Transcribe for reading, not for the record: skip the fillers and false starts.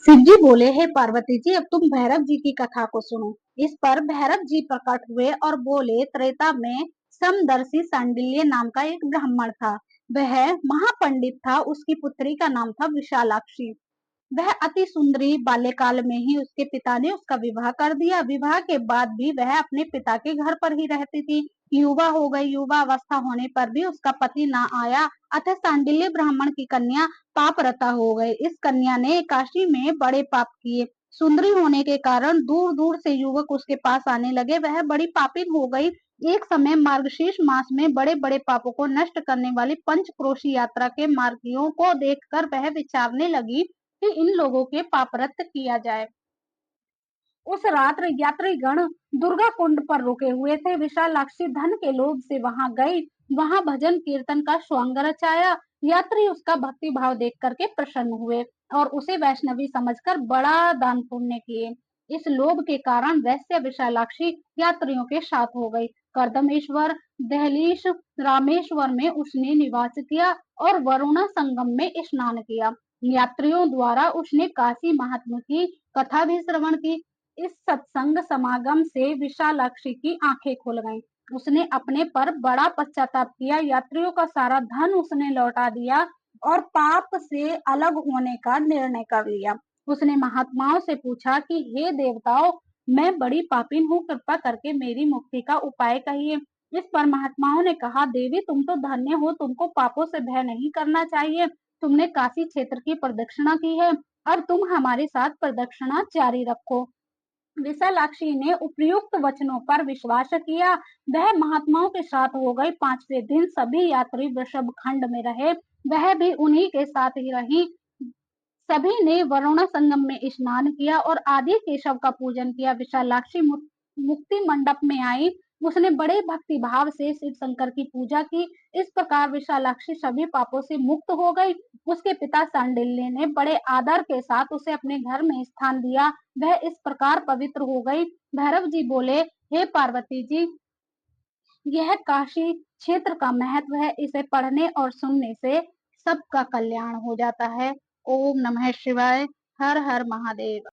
शिव जी बोले, हे पार्वती जी, अब तुम भैरव जी की कथा को सुनो। इस पर भैरव जी प्रकट हुए और बोले, त्रेता में समदर्शी सांडिल्य नाम का एक ब्राह्मण था। वह महापंडित था। उसकी पुत्री का नाम था विशालाक्षी। वह अति सुंदरी। बाल्यकाल में ही उसके पिता ने उसका विवाह कर दिया। विवाह के बाद भी वह अपने पिता के घर पर ही रहती थी। युवा हो गई। युवा अवस्था होने पर भी उसका पति ना आया। अतः सांडिल्य ब्राह्मण की कन्या पापरता हो गई। इस कन्या ने काशी में बड़े पाप किए। सुंदरी होने के कारण दूर दूर से युवक उसके पास आने लगे। वह बड़ी पापिन हो गई। एक समय मार्गशीर्ष मास में बड़े बड़े पापों को नष्ट करने वाली पंचक्रोशी यात्रा के मार्गियों को देखकर वह विचारने लगी कि इन लोगों के पापरत किया जाए। उस रात्र यात्रीगण दुर्गा कुंड पर रुके हुए थे। विशालाक्षी धन के लोभ से वहां गई। वहां भजन कीर्तन का स्वांग रचाया। यात्री उसका भक्ति भाव देख करके प्रसन्न हुए और उसे वैष्णवी समझकर बड़ा दान पुण्य किए। इस लोभ के कारण वैश्य विशालाक्षी यात्रियों के साथ हो गई। कर्दमेश्वर, दहलीश, रामेश्वर में उसने निवास किया और वरुणा संगम में स्नान किया। यात्रियों द्वारा उसने काशी महात्मा की कथा भी श्रवण की। इस सत्संग समागम से विशालाक्षी की आंखें खुल गईं। उसने अपने पर बड़ा पश्चाताप किया। यात्रियों का सारा धन उसने लौटा दिया और पाप से अलग होने का निर्णय कर लिया। उसने महात्माओं से पूछा कि हे देवताओं, मैं बड़ी पापिन हूँ, कृपा करके मेरी मुक्ति का उपाय कहिए। इस पर महात्माओं ने कहा, देवी तुम तो धन्य हो, तुमको पापों से भय नहीं करना चाहिए। तुमने काशी क्षेत्र की प्रदक्षिणा की है, अब तुम हमारे साथ प्रदक्षिणा जारी रखो। विशालाक्षी ने उपयुक्त वचनों पर विश्वास किया। वह महात्माओं के साथ हो गई। 5वें दिन सभी यात्री वृषभ खंड में रहे। वह भी उन्हीं के साथ ही रही। सभी ने वरुणा संगम में स्नान किया और आदि केशव का पूजन किया। विशालाक्षी मुक्ति मंडप में आई। उसने बड़े भक्ति भाव से शिव शंकर की पूजा की। इस प्रकार विशालाक्षी सभी पापों से मुक्त हो गई। उसके पिता सांडिल्य ने बड़े आदर के साथ उसे अपने घर में स्थान दिया। वह इस प्रकार पवित्र हो गई। भैरव जी बोले, हे पार्वती जी, यह काशी क्षेत्र का महत्व है। इसे पढ़ने और सुनने से सबका कल्याण हो जाता है। ओम नमः शिवाय। हर हर महादेव।